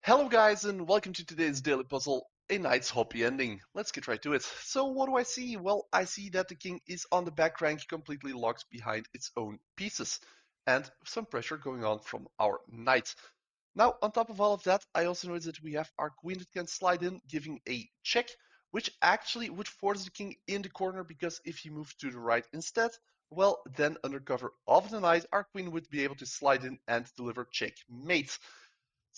Hello guys and welcome to today's daily puzzle, a knight's Hoppy ending. Let's get right to it. So what do I see? Well, I see that the king is on the back rank completely locked behind its own pieces and some pressure going on from our knight. Now on top of all of that, I also notice that we have our queen that can slide in giving a check, which actually would force the king in the corner because if he moves to the right instead, well then under cover of the knight our queen would be able to slide in and deliver checkmate.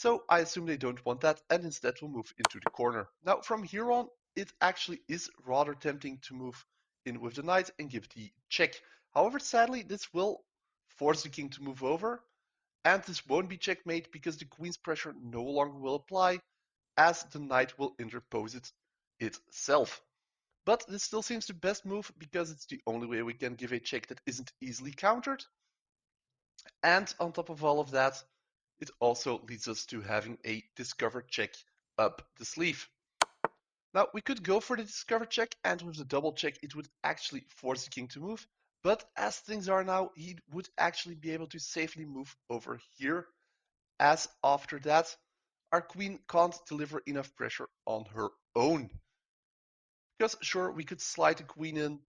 So I assume they don't want that and instead will move into the corner. Now from here on, it actually is rather tempting to move in with the knight and give the check. However, sadly, this will force the king to move over, and this won't be checkmate because the queen's pressure no longer will apply, as the knight will interpose it itself. But this still seems the best move because it's the only way we can give a check that isn't easily countered. And on top of all of that, it also leads us to having a discover check up the sleeve. Now, we could go for the discover check, and with the double check, it would actually force the king to move. But as things are now, he would actually be able to safely move over here, as after that, our queen can't deliver enough pressure on her own. Because sure, we could slide the queen in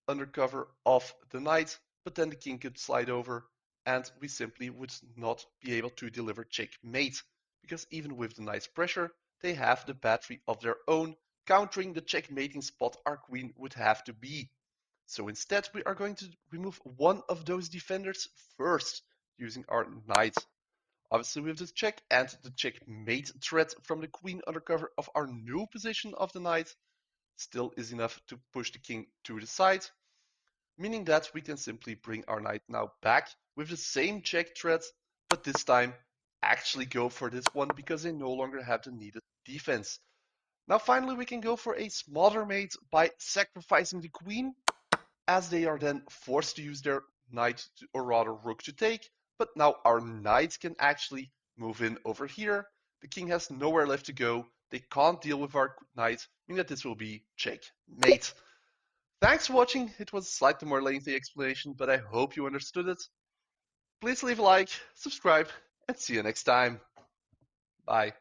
under cover of the knight, but then the king could slide over and we simply would not be able to deliver checkmate, because even with the knight's pressure, they have the battery of their own, countering the checkmating spot our queen would have to be. So instead, we are going to remove one of those defenders first, using our knight. Obviously, with this check and the checkmate threat from the queen under cover of our new position of the knight, still is enough to push the king to the side, meaning that we can simply bring our knight now back with the same check threat, but this time actually go for this one because they no longer have the needed defense. Now finally we can go for a smother mate by sacrificing the queen, as they are then forced to use their knight to, or rather rook to take, but now our knight can actually move in over here. The king has nowhere left to go. They can't deal with our knight, meaning that this will be checkmate. Thanks for watching. It was a slightly more lengthy explanation, but I hope you understood it. Please leave a like, subscribe, and see you next time. Bye.